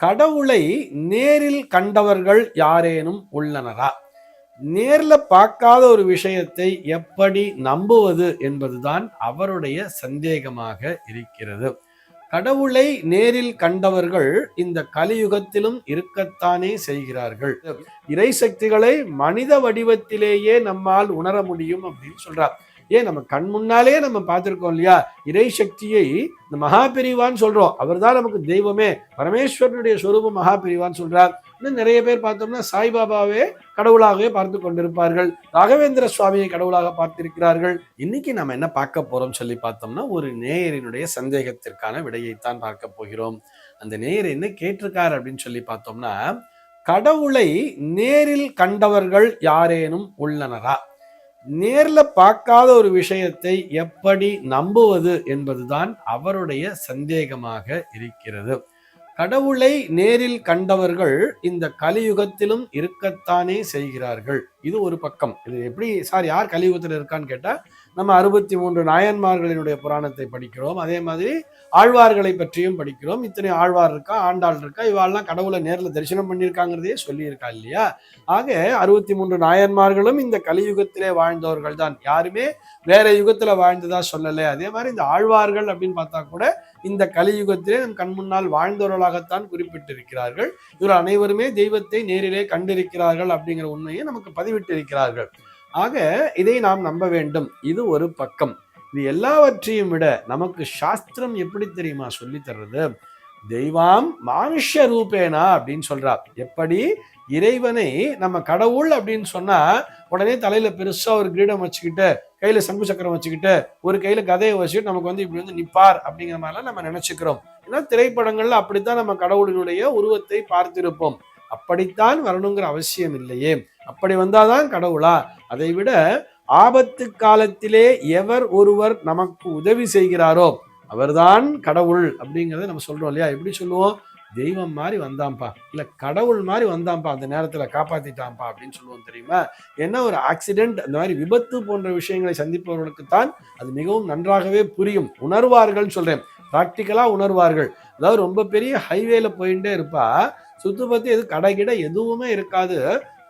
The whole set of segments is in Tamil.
கடவுளை நேரில் கண்டவர்கள் யாரேனும் உள்ளனரா? நேர்ல பார்க்காத ஒரு விஷயத்தை எப்படி நம்புவது என்பதுதான் அவருடைய சந்தேகமாக இருக்கிறது. கடவுளை நேரில் கண்டவர்கள் இந்த கலியுகத்திலும் இருக்கத்தானே செய்கிறார்கள். இறை சக்திகளை மனித வடிவத்திலேயே நம்மால் உணர முடியும் அப்படின்னு சொல்றார். ஏன் நம்ம கண் முன்னாலே நம்ம பார்த்திருக்கோம் இல்லையா? இறை சக்தியை இந்த மகாபிரிவான்னு சொல்றோம். அவர் தான் நமக்கு தெய்வமே, பரமேஸ்வரனுடைய சொரூபம் மகாபிரிவான்னு சொல்றார். இன்னும் நிறைய பேர் பார்த்தோம்னா சாய்பாபாவே கடவுளாகவே பார்த்து கொண்டிருப்பார்கள். ராகவேந்திர சுவாமியை கடவுளாக பார்த்திருக்கிறார்கள். இன்னைக்கு நம்ம என்ன பார்க்க போறோம் சொல்லி பார்த்தோம்னா, ஒரு நேயரினுடைய சந்தேகத்திற்கான விடையைத்தான் பார்க்க போகிறோம். அந்த நேயர் என்ன கேட்டிருக்கார் அப்படின்னு சொல்லி பார்த்தோம்னா, கடவுளை நேரில் கண்டவர்கள் யாரேனும் உள்ளனரா? நேர்ல பார்க்காத ஒரு விஷயத்தை எப்படி நம்புவது என்பதுதான் அவருடைய சந்தேகமாக இருக்கிறது. கடவுளை நேரில் கண்டவர்கள் இந்த கலியுகத்திலும் இருக்கத்தானே செய்கிறார்கள். இது ஒரு பக்கம். இது எப்படி சார் யார் கலியுகத்தில் இருக்கான்னு கேட்டா, நம்ம 63 நாயன்மார்களினுடைய புராணத்தை படிக்கிறோம். அதே மாதிரி ஆழ்வார்களை பற்றியும் படிக்கிறோம். இத்தனை ஆழ்வார் இருக்கா, ஆண்டாள் இருக்கா, இவாள்லாம் கடவுளை நேரில் தரிசனம் பண்ணியிருக்காங்கிறதே சொல்லியிருக்கா இல்லையா? ஆக 63 நாயன்மார்களும் இந்த கலியுகத்திலே வாழ்ந்தவர்கள் தான். யாருமே வேற யுகத்துல வாழ்ந்ததா சொல்லலை. அதே மாதிரி இந்த ஆழ்வார்கள் அப்படின்னு பார்த்தா கூட இந்த கலியுகத்திலே நம் கண் முன்னால் வாழ்ந்தவர்களாகத்தான் குறிப்பிட்டிருக்கிறார்கள். இவர் அனைவருமே தெய்வத்தை நேரிலே கண்டிருக்கிறார்கள் அப்படிங்கிற உண்மையை நமக்கு பதிவிட்டிருக்கிறார்கள். ஆக இதை நாம் நம்ப வேண்டும். இது ஒரு பக்கம். இது எல்லாவற்றையும் விட நமக்கு சாஸ்திரம் எப்படி தெரியுமா சொல்லி தர்றது? தெய்வாம் மானுஷ ரூபேனா அப்படின்னு சொல்றார். எப்படி இறைவனை நம்ம கடவுள் அப்படின்னு சொன்னா உடனே தலையில பெருசா ஒரு கிரீடம் வச்சுக்கிட்டு, கையில சங்கு சக்கரம் வச்சுக்கிட்டு, ஒரு கையில கதையை வச்சுக்கிட்டு நமக்கு இப்படி நிப்பார் அப்படிங்கிற மாதிரிலாம் நம்ம நினைச்சுக்கிறோம். ஏன்னா திரைப்படங்கள்ல அப்படித்தான் நம்ம கடவுளினுடைய உருவத்தை பார்த்திருப்போம். அப்படித்தான் வரணுங்கிற அவசியம் இல்லையே. அப்படி வந்தாதான் கடவுளா? அதை விட ஆபத்து காலத்திலே எவர் ஒருவர் நமக்கு உதவி செய்கிறாரோ அவர்தான் கடவுள் அப்படிங்கிறத நம்ம சொல்றோம் இல்லையா? எப்படி சொல்லுவோம்? தெய்வம் மாதிரி வந்தாம்பா, இல்ல கடவுள் மாதிரி வந்தாம்பா, அந்த நேரத்துல காப்பாத்திட்டாம்பா அப்படின்னு சொல்லுவோம் தெரியுமா? ஏன்னா ஒரு ஆக்சிடென்ட், அந்த மாதிரி விபத்து போன்ற விஷயங்களை சந்திப்பவர்களுக்குத்தான் அது மிகவும் நன்றாகவே புரியும். உணர்வார்கள் சொல்றேன், பிராக்டிக்கலா உணர்வார்கள். அதாவது ரொம்ப பெரிய ஹைவேல போயிட்டே இருப்பா, சுத்து பத்தி எது கடை கிட எதுவுமே இருக்காது.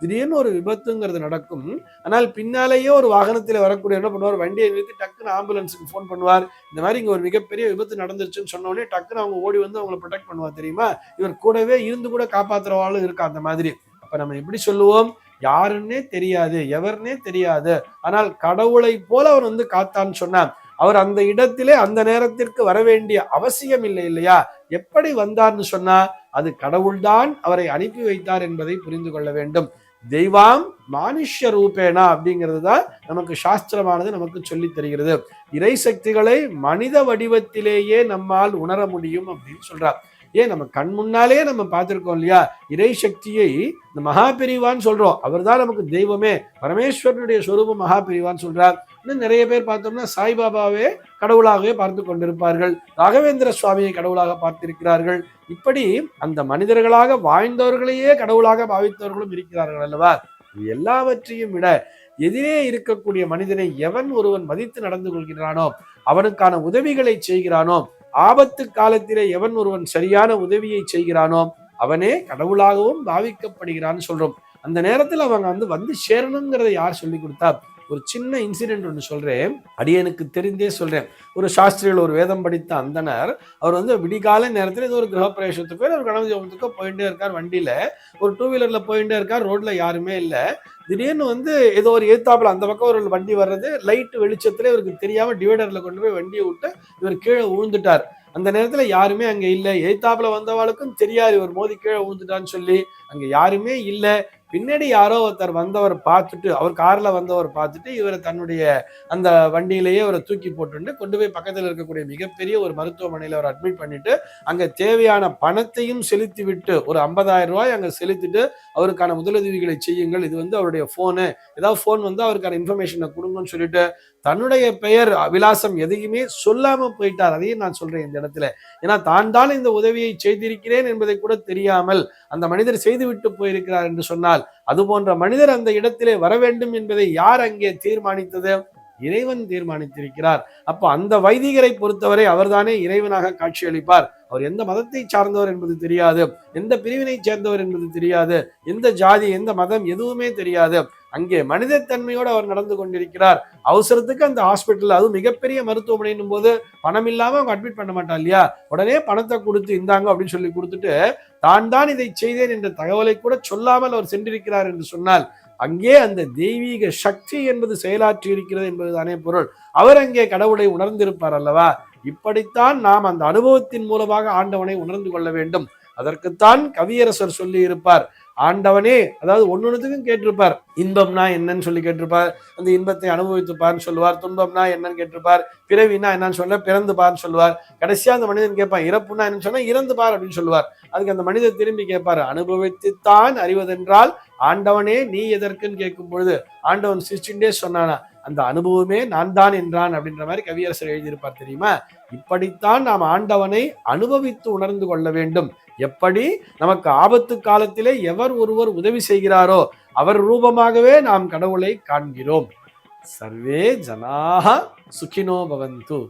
திடீர்னு ஒரு விபத்துங்கிறது நடக்கும். ஆனால் பின்னாலேயே ஒரு வாகனத்தில் வரக்கூடிய என்ன பண்ணுவார், வண்டியை நிறுத்தி டக்குன்னு ஆம்புலன்ஸுக்கு ஃபோன் பண்ணுவார். இந்த மாதிரி இங்க ஒரு மிகப்பெரிய விபத்து நடந்துருச்சுன்னு சொன்ன உடனே டக்குன்னு அவங்க ஓடி வந்து அவங்களை ப்ரொடெக்ட் பண்ணுவார் தெரியுமா? இவர் கூடவே இருந்து கூட காப்பாற்றுறவாளும் இருக்கா அந்த மாதிரி. அப்ப நம்ம எப்படி சொல்லுவோம்? யாருன்னே தெரியாது, எவருன்னே தெரியாது, ஆனால் கடவுளை போல அவர் வந்து காத்தான்னு சொன்னார். அவர் அந்த இடத்திலே அந்த நேரத்திற்கு வர வேண்டிய அவசியம் இல்லை இல்லையா? எப்படி வந்தார்னு சொன்னா அது கடவுள்தான் அவரை அனுப்பி வைத்தார் என்பதை புரிந்து கொள்ள வேண்டும். தெய்வாம் மானுஷ ரூபேனா அப்படிங்கிறது தான் நமக்கு சாஸ்திரமானது நமக்கு சொல்லி தருகிறது. இறை சக்திகளை மனித வடிவத்திலேயே நம்மால் உணர முடியும் அப்படின்னு சொல்றார். ஏன் நம்ம கண் முன்னாலே நம்ம பார்த்திருக்கோம் இல்லையா? இறை சக்தியை இந்த மகாபிரிவான்னு சொல்றோம். அவர் தான் நமக்கு தெய்வமே, பரமேஸ்வரனுடைய சொரூபம் மகாபிரிவான்னு சொல்றார். இன்னும் நிறைய பேர் பார்த்தோம்னா சாய்பாபாவே கடவுளாகவே பார்த்து கொண்டிருப்பார்கள். ராகவேந்திர சுவாமியை கடவுளாக பார்த்திருக்கிறார்கள். இப்படி அந்த மனிதர்களாக வாழ்ந்தவர்களையே கடவுளாக பாவித்தவர்களும் இருக்கிறார்கள் அல்லவா? இது எல்லாவற்றையும் விட எதிரே இருக்கக்கூடிய மனிதனை எவன் ஒருவன் மதித்து நடந்து கொள்கிறானோ, அவனுக்கான உதவிகளை செய்கிறானோ, ஆபத்து காலத்திலே எவன் ஒருவன் சரியான உதவியை செய்கிறானோ அவனே கடவுளாகவும் பாவிக்கப்படுகிறான்னு சொல்றோம். அந்த நேரத்தில் அவங்க வந்து சேரணுங்கிறத யார் சொல்லி கொடுத்தா? ஒரு சின்ன இன்சிடென்ட் ஒன்று சொல்றேன், அடியனுக்கு தெரிந்தே சொல்றேன். ஒரு சாஸ்திரியில் ஒரு வேதம் படித்த அந்தனர், அவர் விடிகால நேரத்தில் ஏதோ ஒரு கிரகப்பிரவேசத்துக்கோ ஒரு கணவன் ஜோபத்துக்கோ போயிட்டே இருக்கார். வண்டியில ஒரு 2 வீலர்ல போயிட்டே இருக்கார். ரோட்ல யாருமே இல்லை. திடீர்னு ஏதோ ஒரு எதிர்த்தாப்புல அந்த பக்கம் ஒரு வண்டி வர்றது, லைட் வெளிச்சத்துல இவருக்கு தெரியாம டிவைடர்ல கொண்டு போய் வண்டியை விட்டு இவர் கீழே விழுந்துட்டார். அந்த நேரத்துல யாருமே அங்க இல்லை. எதிர்த்தாப்புல வந்தவாளுக்கும் தெரியாது இவர் மோதி கீழே விழுந்துட்டான்னு சொல்லி. அங்க யாருமே இல்லை. பின்னாடி யாரோ ஒருத்தர் வந்தவர் பார்த்துட்டு, அவர் கார்ல வந்தவர் பார்த்துட்டு இவரை தன்னுடைய அந்த வண்டியிலேயே அவரை தூக்கி போட்டு கொண்டு போய் பக்கத்தில் இருக்கக்கூடிய மிகப்பெரிய ஒரு மருத்துவமனையில அவர் அட்மிட் பண்ணிட்டு அங்க தேவையான பணத்தையும் செலுத்தி விட்டு, ஒரு 50,000 ரூபாய் அங்க செலுத்திட்டு அவருக்கான முதலுதவிகளை செய்யுங்கள், இது அவருடைய போனு, ஏதாவது போன் அவருக்கான இன்ஃபர்மேஷனை கொடுங்கன்னு சொல்லிட்டு தன்னுடைய பெயர் விலாசம் எதையுமே சொல்லாம போயிட்டார். அதையும் நான் சொல்றேன் இந்த இடத்துல. ஏன்னா தான் இந்த உதவியை செய்திருக்கிறேன் என்பதை கூட தெரியாமல் அந்த மனிதர் செய்துவிட்டு போயிருக்கிறார் என்று சொன்னால், அது போன்ற மனிதர் அந்த இடத்திலே வர வேண்டும் என்பதை யார் அங்கே தீர்மானித்தது? இறைவன் தீர்மானித்திருக்கிறார். அப்போ அந்த வைதிகரை பொறுத்தவரை அவர்தானே இறைவனாக காட்சியளிப்பார். அவர் எந்த மதத்தை சார்ந்தவர் என்பது தெரியாது, எந்த பிரிவினை சேர்ந்தவர் என்பது தெரியாது, எந்த ஜாதி எந்த மதம் எதுவுமே தெரியாது. அங்கே மனிதத்தன்மையோடு அவர் நடந்து கொண்டிருக்கிறார். அவசரத்துக்கு அந்த ஹாஸ்பிட்டல், அதுவும் மிகப்பெரிய மருத்துவமனையின் போது பணம் இல்லாம அவங்க அட்மிட் பண்ண மாட்டா இல்லையா, உடனே பணத்தை கொடுத்து இந்தாங்க அப்படின்னு சொல்லி கொடுத்துட்டு தான் இதை செய்தேன் என்ற தகவலை கூட சொல்லாமல் அவர் சென்றிருக்கிறார் என்று சொன்னால் அங்கே அந்த தெய்வீக சக்தி என்பது செயலாற்றி இருக்கிறது என்பதுதானே பொருள். அவர் அங்கே கடவுளை உணர்ந்திருப்பார் அல்லவா. இப்படித்தான் நாம் அந்த அனுபவத்தின் மூலமாக ஆண்டவனை உணர்ந்து கொள்ள வேண்டும். அதற்குத்தான் கவியரசர் சொல்லி இருப்பார், ஆண்டவனே, அதாவது ஒன்னொன்னுக்கும் கேட்டிருப்பார். இன்பம்னா என்னன்னு சொல்லி கேட்டிருப்பார், அந்த இன்பத்தை அனுபவித்துப்பார்னு சொல்லுவார். துன்பம்னா என்னன்னு கேட்டிருப்பார், பிறவினா என்னன்னு சொல்ல பிறந்து பார்னு சொல்லுவார். கடைசியா அந்த மனிதன் கேட்பான், இறப்புனா என்னன்னு சொன்னா இறந்து பார் அப்படின்னு சொல்லுவார். அதுக்கு அந்த மனிதர் திரும்பி கேட்பாரு, அனுபவித்துத்தான் அறிவதென்றால் ஆண்டவனே நீ எதற்குன்னு கேட்கும் பொழுது ஆண்டவன் சிரிச்சுட்டே சொன்னானா, அந்த அனுபவமே நான் தான் என்றான் அப்படின்ற மாதிரி கவியரசர் எழுதியிருப்பார் தெரியுமா. இப்படித்தான் நாம் ஆண்டவனை அனுபவித்து உணர்ந்து கொள்ள வேண்டும். எப்படி நமக்கு ஆபத்து காலத்திலே எவர் ஒருவர் உதவி செய்கிறாரோ அவர் ரூபமாகவே நாம் கடவுளை காண்கிறோம். சர்வே ஜனாஹ சுகினோ பவந்து.